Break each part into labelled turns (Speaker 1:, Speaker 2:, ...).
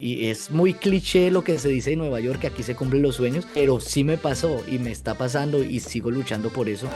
Speaker 1: Y es muy cliché lo que se dice en Nueva York, que aquí se cumplen los sueños, pero sí me pasó y me está pasando y sigo luchando por eso.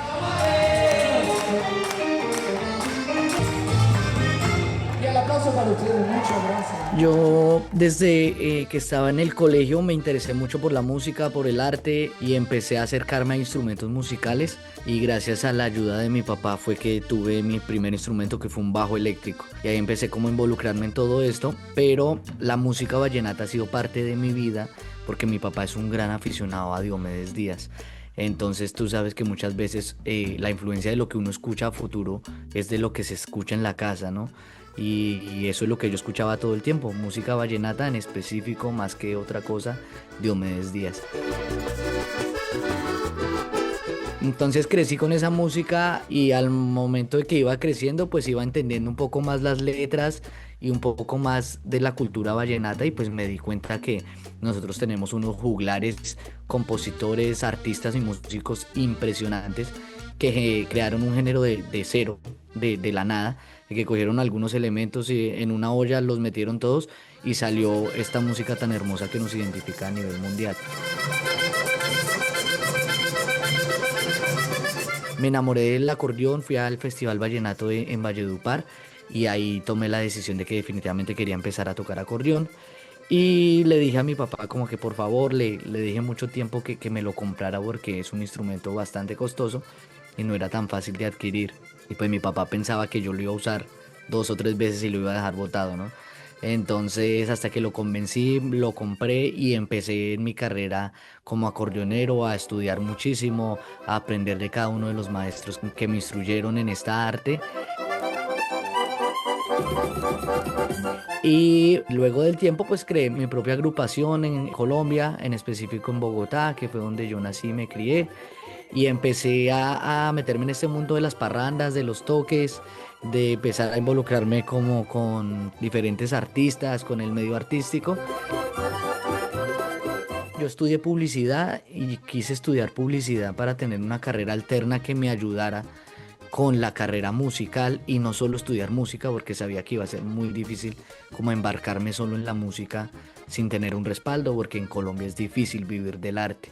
Speaker 2: Y el aplauso para ustedes, muchas gracias.
Speaker 1: Yo desde que estaba en el colegio me interesé mucho por la música, por el arte y empecé a acercarme a instrumentos musicales y gracias a la ayuda de mi papá fue que tuve mi primer instrumento, que fue un bajo eléctrico, y ahí empecé como a involucrarme en todo esto, pero la música vallenata ha sido parte de mi vida porque mi papá es un gran aficionado a Diomedes Díaz. Entonces tú sabes que muchas veces la influencia de lo que uno escucha a futuro es de lo que se escucha en la casa, ¿no? Y eso es lo que yo escuchaba todo el tiempo, música vallenata en específico, más que otra cosa, Diomedes Díaz. Entonces crecí con esa música y al momento de que iba creciendo, pues iba entendiendo un poco más las letras y un poco más de la cultura vallenata, y pues me di cuenta que nosotros tenemos unos juglares, compositores, artistas y músicos impresionantes que crearon un género de cero, de la nada, que cogieron algunos elementos y en una olla los metieron todos y salió esta música tan hermosa que nos identifica a nivel mundial. Me enamoré del acordeón, fui al Festival Vallenato en Valledupar y ahí tomé la decisión de que definitivamente quería empezar a tocar acordeón. Y le dije a mi papá como que por favor, le dije mucho tiempo que me lo comprara porque es un instrumento bastante costoso y no era tan fácil de adquirir. Y pues mi papá pensaba que yo lo iba a usar 2 o 3 veces y lo iba a dejar botado, ¿no? Entonces, hasta que lo convencí, lo compré y empecé en mi carrera como acordeonero a estudiar muchísimo, a aprender de cada uno de los maestros que me instruyeron en esta arte. Y luego del tiempo, pues creé mi propia agrupación en Colombia, en específico en Bogotá, que fue donde yo nací y me crié. Y empecé a meterme en este mundo de las parrandas, de los toques, de empezar a involucrarme como con diferentes artistas, con el medio artístico. Yo estudié publicidad y quise estudiar publicidad para tener una carrera alterna que me ayudara con la carrera musical y no solo estudiar música porque sabía que iba a ser muy difícil como embarcarme solo en la música sin tener un respaldo, porque en Colombia es difícil vivir del arte.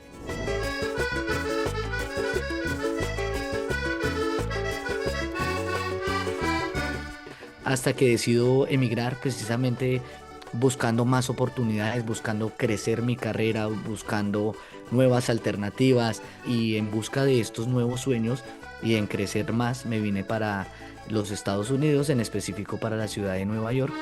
Speaker 1: Hasta que decido emigrar, precisamente buscando más oportunidades, buscando crecer mi carrera, buscando nuevas alternativas, y en busca de estos nuevos sueños y en crecer más me vine para los Estados Unidos, en específico para la ciudad de Nueva York.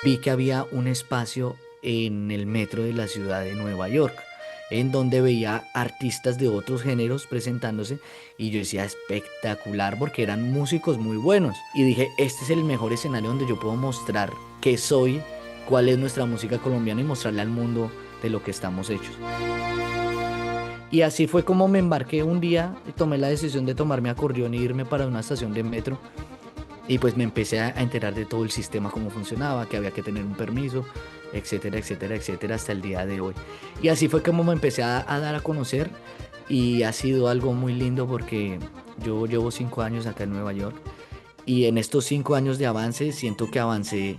Speaker 1: Vi que había un espacio en el metro de la ciudad de Nueva York, en donde veía artistas de otros géneros presentándose, y yo decía espectacular porque eran músicos muy buenos. Y dije, este es el mejor escenario donde yo puedo mostrar qué soy, cuál es nuestra música colombiana y mostrarle al mundo de lo que estamos hechos. Y así fue como me embarqué un día y tomé la decisión de tomar mi acordeón e irme para una estación de metro. Y pues me empecé a enterar de todo el sistema, cómo funcionaba, que había que tener un permiso, etcétera, etcétera, etcétera, hasta el día de hoy. Y así fue como me empecé a dar a conocer, y ha sido algo muy lindo porque yo llevo 5 años acá en Nueva York y en estos 5 años de avance siento que avancé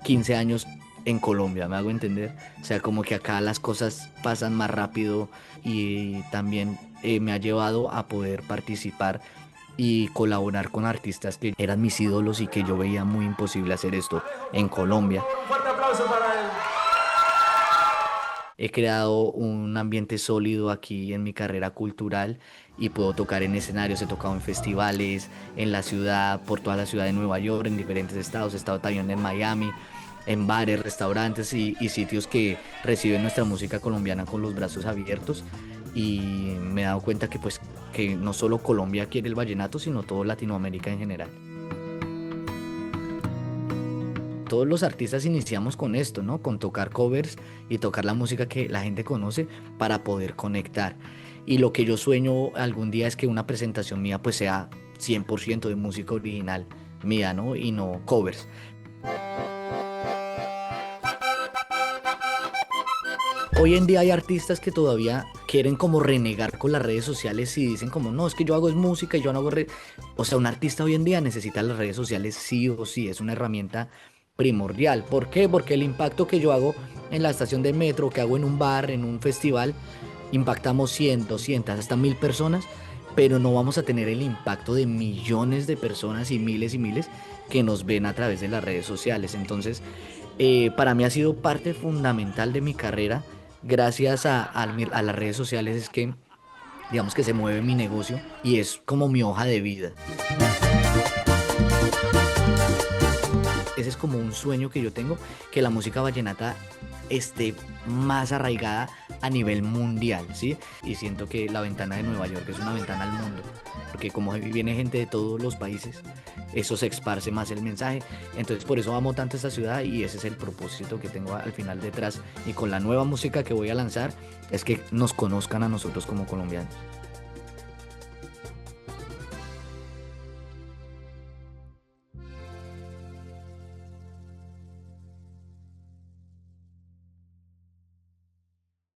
Speaker 1: 15 años en Colombia, me hago entender. O sea, como que acá las cosas pasan más rápido y también me ha llevado a poder participar y colaborar con artistas que eran mis ídolos y que yo veía muy imposible hacer esto en Colombia.
Speaker 2: Un fuerte aplauso para él.
Speaker 1: He creado un ambiente sólido aquí en mi carrera cultural y puedo tocar en escenarios, he tocado en festivales, en la ciudad, por toda la ciudad de Nueva York, en diferentes estados, he estado también en Miami, en bares, restaurantes y sitios que reciben nuestra música colombiana con los brazos abiertos, y me he dado cuenta que pues que no solo Colombia quiere el vallenato, sino todo Latinoamérica en general. Todos los artistas iniciamos con esto, ¿no? Con tocar covers y tocar la música que la gente conoce para poder conectar. Y lo que yo sueño algún día es que una presentación mía pues sea 100% de música original mía, ¿no? Y no covers. Hoy en día hay artistas que todavía quieren como renegar con las redes sociales y dicen como no, es que yo hago es música y yo no hago. O sea, un artista hoy en día necesita las redes sociales sí o sí, es una herramienta primordial. ¿Por qué? Porque el impacto que yo hago en la estación de metro, que hago en un bar, en un festival, impactamos 100, 200, hasta 1000 personas, pero no vamos a tener el impacto de millones de personas y miles que nos ven a través de las redes sociales. Entonces, para mí ha sido parte fundamental de mi carrera, gracias a las redes sociales, es que digamos que se mueve mi negocio y es como mi hoja de vida. Ese es como un sueño que yo tengo, que la música vallenata esté más arraigada a nivel mundial, ¿sí? Y siento que la ventana de Nueva York es una ventana al mundo, porque como viene gente de todos los países, eso se esparce más el mensaje. Entonces por eso amo tanto esta ciudad y ese es el propósito que tengo al final detrás. Y con la nueva música que voy a lanzar es que nos conozcan a nosotros como colombianos.